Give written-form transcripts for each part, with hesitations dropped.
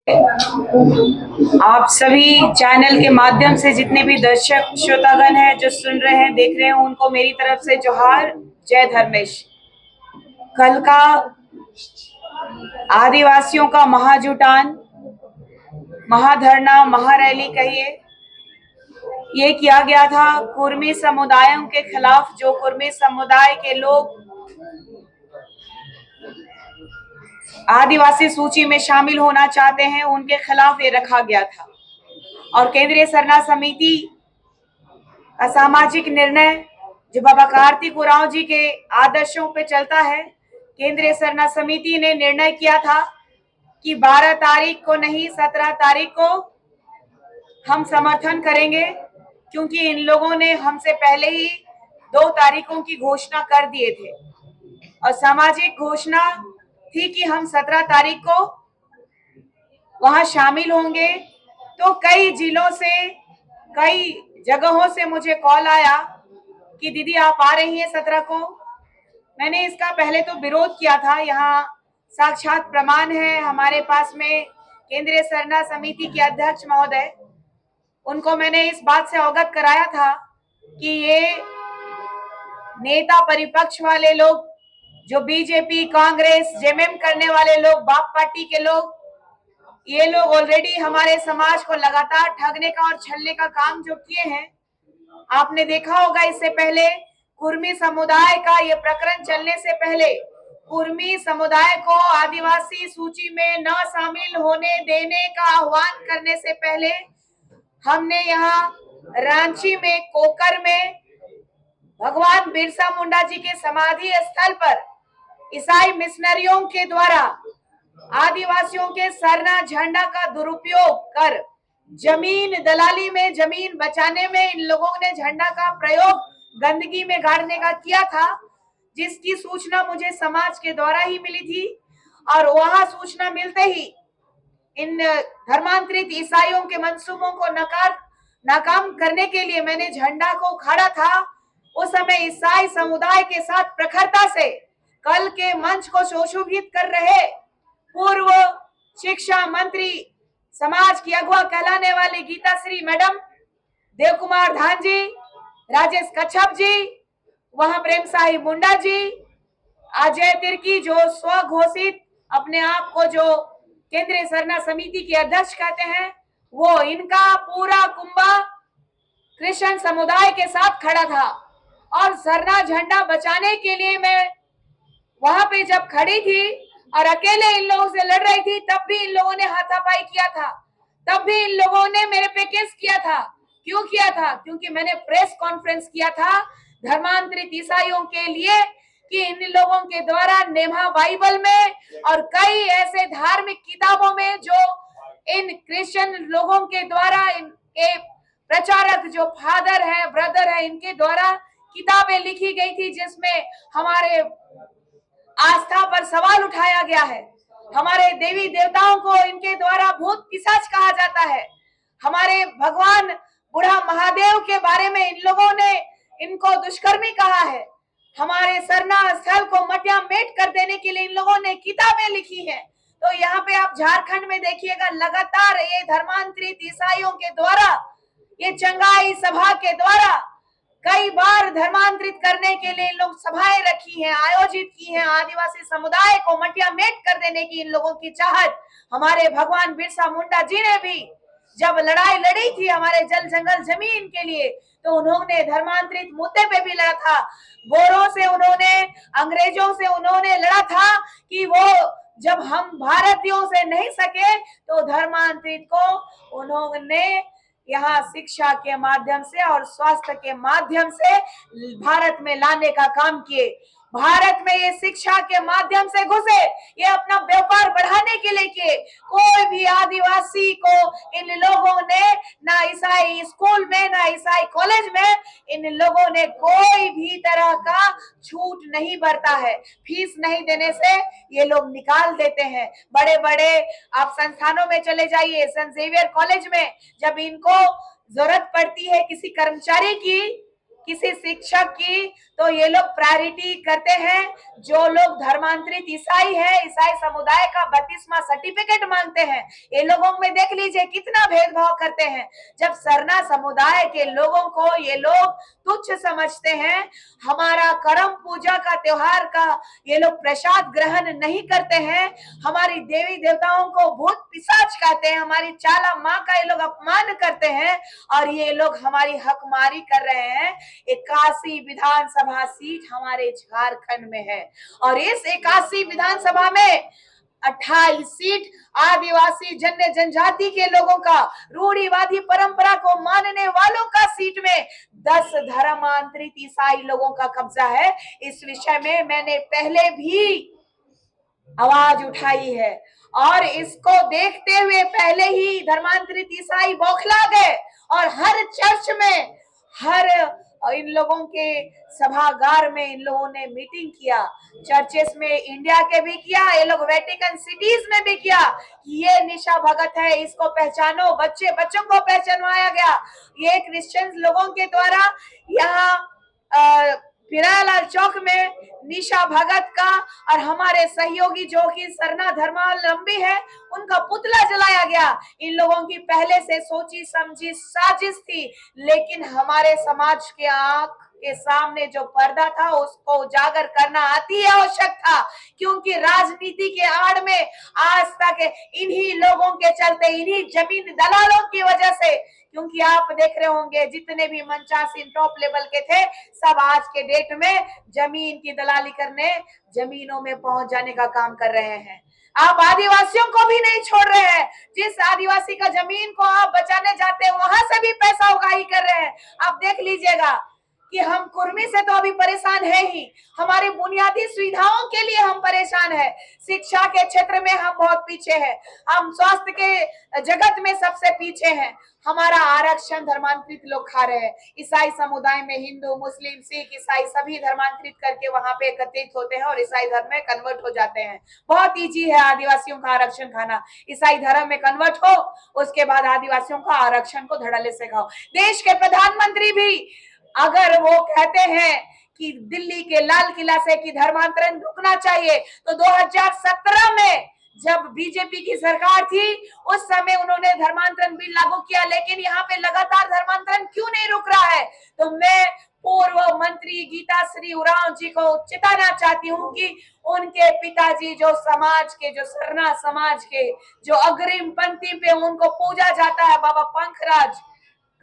आप सभी चैनल के माध्यम से जितने भी दर्शक श्रोतागण हैं जो सुन रहे हैं देख रहे हैं उनको मेरी तरफ से जोहार। जय धर्मेश। कल का आदिवासियों का महाजुटान, महाधरना, महारैली कहिए, ये किया गया था कुर्मी समुदायों के खिलाफ। जो कुर्मी समुदाय के लोग आदिवासी सूची में शामिल होना चाहते हैं उनके खिलाफ ये रखा गया था। और केंद्रीय सरना समिति का सामाजिक निर्णय जो बाबा कार्तिक उरांव जी के आदर्शों पे चलता है, केंद्रीय सरना समिति ने निर्णय किया था कि 12 तारीख को नहीं 17 तारीख को हम समर्थन करेंगे, क्योंकि इन लोगों ने हमसे पहले ही 2 तारीखों की घोषणा कर दिए थे और सामाजिक घोषणा थी कि हम 17 तारीख को वहां शामिल होंगे। तो कई जिलों से, कई जगहों से मुझे कॉल आया कि दीदी आप आ रही हैं 17 को। मैंने इसका पहले तो विरोध किया था। यहाँ साक्षात प्रमाण है हमारे पास में। केंद्रीय सरना समिति के अध्यक्ष महोदय, उनको मैंने इस बात से अवगत कराया था कि ये नेता परिपक्ष वाले लोग, जो बीजेपी, कांग्रेस, जेएमएम करने वाले लोग, बाप पार्टी के लोग, ये लोग ऑलरेडी हमारे समाज को लगातार ठगने का और छलने का काम जो किए हैं। आपने देखा होगा इससे पहले कुर्मी समुदाय का ये प्रकरण चलने से पहले, कुर्मी समुदाय को आदिवासी सूची में न शामिल होने देने का आह्वान करने से पहले हमने यहाँ रांची में, कोकर में भगवान बिरसा मुंडा जी के समाधि स्थल पर ईसाई मिशनरियों के द्वारा आदिवासियों के सरना झंडा का दुरुपयोग कर जमीन दलाली में, जमीन बचाने में इन लोगों ने झंडा का प्रयोग गंदगी में गाड़ने का किया था, जिसकी सूचना मुझे समाज के द्वारा ही मिली थी। और वहां सूचना मिलते ही इन धर्मांतरित ईसाइयों के मंसूबों को नाकाम करने के लिए मैंने झंडा को उखाड़ा था। उस समय ईसाई समुदाय के साथ प्रखरता से कल के मंच को सुशोभित कर रहे पूर्व शिक्षा मंत्री, समाज की अगुवा कहलाने वाली गीता श्री मैडम, देव कुमार धान जी, राजेश कच्छप जी, वहां प्रेम साही मुंडा जी, अजय तिर्की जो स्वघोषित अपने आप को जो केंद्रीय सरना समिति के अध्यक्ष कहते हैं, वो इनका पूरा कुंभा क्रिश्चियन समुदाय के साथ खड़ा था। और सरना झंडा बचाने के लिए मैं वहां पे जब खड़ी थी और अकेले इन लोगों से लड़ रही थी, तब भी इन लोगों ने हाथापाई किया था, तब भी इन लोगों ने मेरे पे केस किया था। क्यों किया था? क्योंकि मैंने प्रेस कॉन्फ्रेंस किया था धर्मांतरित ईसाइयों के लिए कि इन लोगों के द्वारा नेमा बाइबल में और कई ऐसे धार्मिक किताबों में जो इन क्रिश्चियन लोगों के द्वारा, इनके प्रचारक जो फादर है, ब्रदर है, इनके द्वारा किताबें लिखी गई थी जिसमें हमारे आस्था पर सवाल उठाया गया है। हमारे देवी देवताओं को इनके द्वारा भूत पिशाच कहा जाता है। हमारे भगवान बुढ़ा महादेव के बारे में इन लोगों ने इनको दुष्कर्मी कहा है। हमारे सरना स्थल को मटिया मेट कर देने के लिए इन लोगों ने किताबें लिखी हैं। तो यहाँ पे आप झारखंड में देखिएगा, लगातार ये धर्मांतरित ईसाइयों के द्वारा, ये चंगाई सभा के द्वारा कई बार धर्मांतरित करने के लिए लोग सभाएं रखी हैं, आयोजित की हैं। आदिवासी समुदाय को मटिया मेट कर देने की इन लोगों की चाहत हमारे भगवान बिरसा मुंडा जी ने भी जब लड़ाई लड़ी थी हमारे जल जंगल जमीन के लिए, तो उन्होंने धर्मांतरित मुद्दे पे भी लड़ा था। गोरों से उन्होंने, अंग्रेजों से उन्होंने लड़ा था कि वो जब हम भारतीयों से नहीं सके तो धर्मांतरित को उन्होंने यहाँ शिक्षा के माध्यम से और स्वास्थ्य के माध्यम से भारत में लाने का काम किए। भारत में ये शिक्षा के माध्यम से घुसे, ये अपना व्यापार बढ़ाने के लिए किए। कोई भी आदिवासी को इन लोगों ने, ना ईसाई स्कूल में, ना ईसाई कॉलेज में, इन लोगों ने कोई भी तरह का छूट नहीं बरता है। फीस नहीं देने से ये लोग निकाल देते हैं। बड़े बड़े आप संस्थानों में चले जाइए, सेंट जेवियर कॉलेज में जब इनको जरूरत पड़ती है किसी कर्मचारी की, किसी शिक्षक की, तो ये लोग प्रायोरिटी करते हैं। जो लोग धर्मांतरित ईसाई है, ईसाई समुदाय का बपतिस्मा सर्टिफिकेट मांगते हैं, ये लोगों में देख लीजिए कितना भेदभाव करते हैं। जब सरना समुदाय के लोगों को ये लोग तुच्छ समझते हैं, हमारा करम पूजा का त्योहार का ये लोग प्रसाद ग्रहण नहीं करते हैं, हमारी देवी देवताओं को भूत पिशाच कहते हैं, हमारी चाला माँ का ये लोग अपमान करते हैं, और ये लोग हमारी हकमारी कर रहे हैं। 81 विधानसभा सीट हमारे झारखंड में है, और इस 81 विधानसभा में 28 सीट आदिवासी जनजाति के लोगों का, रूढ़िवादी परंपरा को मानने वालों का सीट में 10 धर्मांतरित ईसाई लोगों का कब्जा है। इस विषय में मैंने पहले भी आवाज उठाई है, और इसको देखते हुए पहले ही धर्मांतरित ईसाई बौखला गए, और हर चर्च में, हर इन लोगों के सभागार में इन लोगों ने मीटिंग किया। चर्चेस में इंडिया के भी किया, ये लोग वेटिकन सिटीज में भी किया कि ये निशा भगत है, इसको पहचानो। बच्चों को पहचानवाया गया। ये क्रिश्चियन लोगों के द्वारा यहाँ पिरालाल चौक में निशा भगत का और हमारे सहयोगी जो कि सरना धर्मावलंबी है, उनका पुतला जलाया गया। इन लोगों की पहले से सोची समझी साजिश थी, लेकिन हमारे समाज के आंख के सामने जो पर्दा था उसको उजागर करना अति आवश्यक था, क्योंकि राजनीति के आड़ में आज तक इन्हीं लोगों के चलते, इन्हीं जमीन दलालों की वजह से, क्योंकि आप देख रहे होंगे जितने भी मंचासीन टॉप लेवल के थे, सब आज के डेट में जमीन की दलाली करने, जमीनों में पहुंच जाने का काम कर रहे हैं। आप आदिवासियों को भी नहीं छोड़ रहे हैं। जिस आदिवासी का जमीन को आप बचाने जाते हैं, वहां से भी पैसा उगाही कर रहे हैं। आप देख लीजिएगा कि हम कुर्मी से तो अभी परेशान है ही, हमारी बुनियादी सुविधाओं के लिए हम परेशान है। शिक्षा के क्षेत्र में हम बहुत पीछे हैं, हम स्वास्थ्य के जगत में सबसे पीछे हैं। हमारा आरक्षण धर्मांतरित लोग खा रहे हैं। ईसाई समुदाय में हिंदू, मुस्लिम, सिख, ईसाई सभी धर्मांतरित करके वहां पे एकत्रित होते हैं और ईसाई धर्म में कन्वर्ट हो जाते हैं। बहुत ईजी है आदिवासियों का आरक्षण खाना। ईसाई धर्म में कन्वर्ट हो, उसके बाद आदिवासियों का आरक्षण को धड़ल्ले से खाओ। देश के प्रधानमंत्री भी अगर वो कहते हैं कि दिल्ली के लाल किला से कि धर्मांतरण रुकना चाहिए, तो 2017 में जब बीजेपी की सरकार थी उस समय उन्होंने धर्मांतरण बिल लागू किया, लेकिन यहाँ पे लगातार धर्मांतरण क्यों नहीं रुक रहा है? तो मैं पूर्व मंत्री गीताश्री उरांव जी को चेताना चाहती हूँ कि उनके पिताजी जो समाज के, जो सरना समाज के जो अग्रिम पंक्ति पे उनको पूजा जाता है, बाबा पंखराज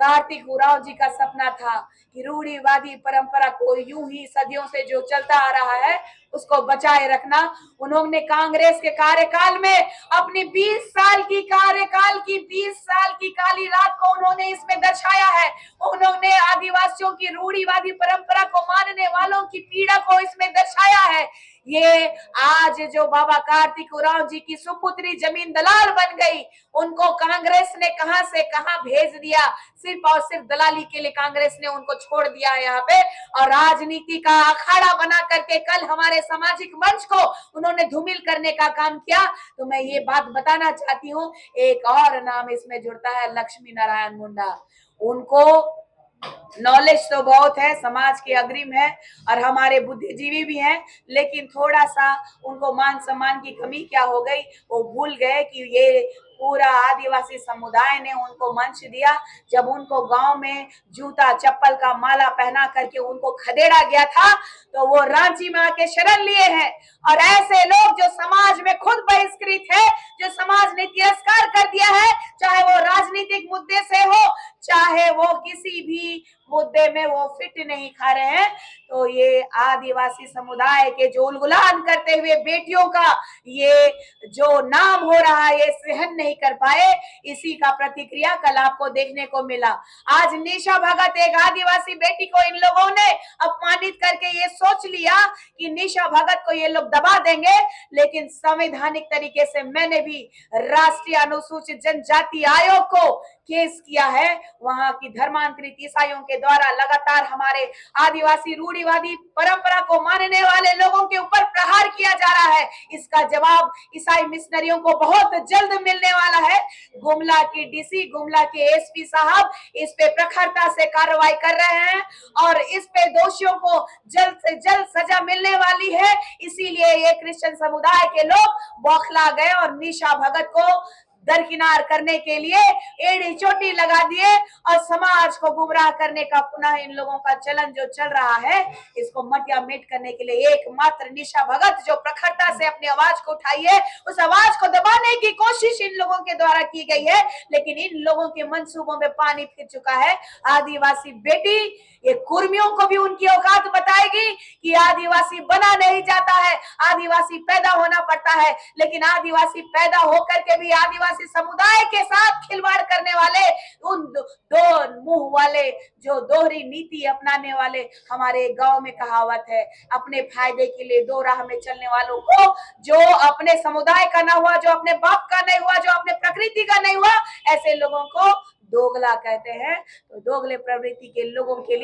कार्तिक उरांव जी का सपना था कि रूढ़िवादी परंपरा को यूं ही सदियों से जो चलता आ रहा है उसको बचाए रखना। उन्होंने कांग्रेस के कार्यकाल में अपनी 20 साल की कार्यकाल की 20 साल की काली रात को उन्होंने इसमें दर्शाया है। उन्होंने आदिवासियों की रूढ़िवादी परंपरा को मानने वालों की पीड़ा को इसमें दर्शाया है। ये आज जो बाबा कार्तिक उरांव जी की सुपुत्री जमीन दलाल बन गई, उनको कांग्रेस ने कहां से कहां भेज दिया, सिर्फ और सिर्फ दलाली के लिए कांग्रेस ने उनको छोड़ दिया है यहाँ पे, और राजनीति का अखाड़ा बना करके कल हमारे सामाजिक मंच को उन्होंने धूमिल करने का काम किया। तो मैं ये बात बताना चाहती हूँ, एक और नाम इसमें जुड़ता है, लक्ष्मी नारायण मुंडा। उनको नॉलेज तो बहुत है, समाज के अग्रिम है और हमारे बुद्धिजीवी भी हैं, लेकिन थोड़ा सा उनको मान सम्मान की कमी क्या हो गई, वो भूल गए कि ये पूरा आदिवासी समुदाय ने उनको मंच दिया। जब उनको गांव में जूता चप्पल का माला पहना करके उनको खदेड़ा गया था, तो वो रांची में आके शरण लिए हैं। और ऐसे लोग जो समाज में खुद बहिष्कृत है, जो समाज ने तिरस्कार कर दिया है, चाहे वो राजनीतिक मुद्दे से हो, चाहे वो किसी भी मुद्दे में वो फिट नहीं खा रहे हैं, तो ये आदिवासी समुदाय के जो उलगुलान करते हुए बेटियों का ये जो नाम हो रहा है, ये सहन नहीं कर पाए। इसी का प्रतिक्रिया कल आपको देखने को मिला। आज निशा भगत, एक आदिवासी बेटी को इन लोगों ने अपमानित करके ये सोच लिया कि निशा भगत को ये लोग दबा देंगे, लेकिन संवैधानिक तरीके से मैंने भी राष्ट्रीय अनुसूचित जनजाति आयोग को केस किया है। वहां की धर्मांतरित ईसाइयों के द्वारा लगातार हमारे आदिवासी रूढ़िवादी परंपरा को मानने वाले लोगों के ऊपर प्रहार किया जा रहा है। इसका जवाब ईसाई मिशनरियों को बहुत जल्द मिलने वाला है। गुमला की डीसी, गुमला के एसपी साहब इस पे प्रखरता से कार्रवाई कर रहे हैं और इस पे दोषियों को जल्द से जल्द सजा मिलने वाली है। इसीलिए ये क्रिश्चियन समुदाय के लोग बौखला गए और निशा भगत को दरकिनार करने के लिए एड़ी चोटी लगा दिए और समाज को गुमराह करने का पुनः इन लोगों का चलन जो चल रहा है, इसको मटिया मेट करने के लिए एकमात्र निशा भगत जो प्रखरता से अपनी आवाज को उठाई है, उस आवाज को दबाने की कोशिश इन लोगों के द्वारा की गई है, लेकिन इन लोगों के मंसूबों में पानी फिर चुका है। आदिवासी बेटी ये कुर्मियों को भी उनकी औकात बताएगी कि आदिवासी बना नहीं जाता है, आदिवासी पैदा होना पड़ता है, लेकिन आदिवासी पैदा होकर के भी आदिवासी समुदाय के साथ खिलवाड़ करने वाले, उन दो मुंह वाले जो दोहरी नीति अपनाने वाले, हमारे गांव में कहावत है, अपने फायदे के लिए दो राह में चलने वालों को, जो अपने समुदाय का ना हुआ, जो अपने बाप का नहीं हुआ, जो अपने प्रकृति का नहीं हुआ, ऐसे लोगों को दोगला कहते हैं। तो दोगले प्रवृत्ति के लोगों के लिए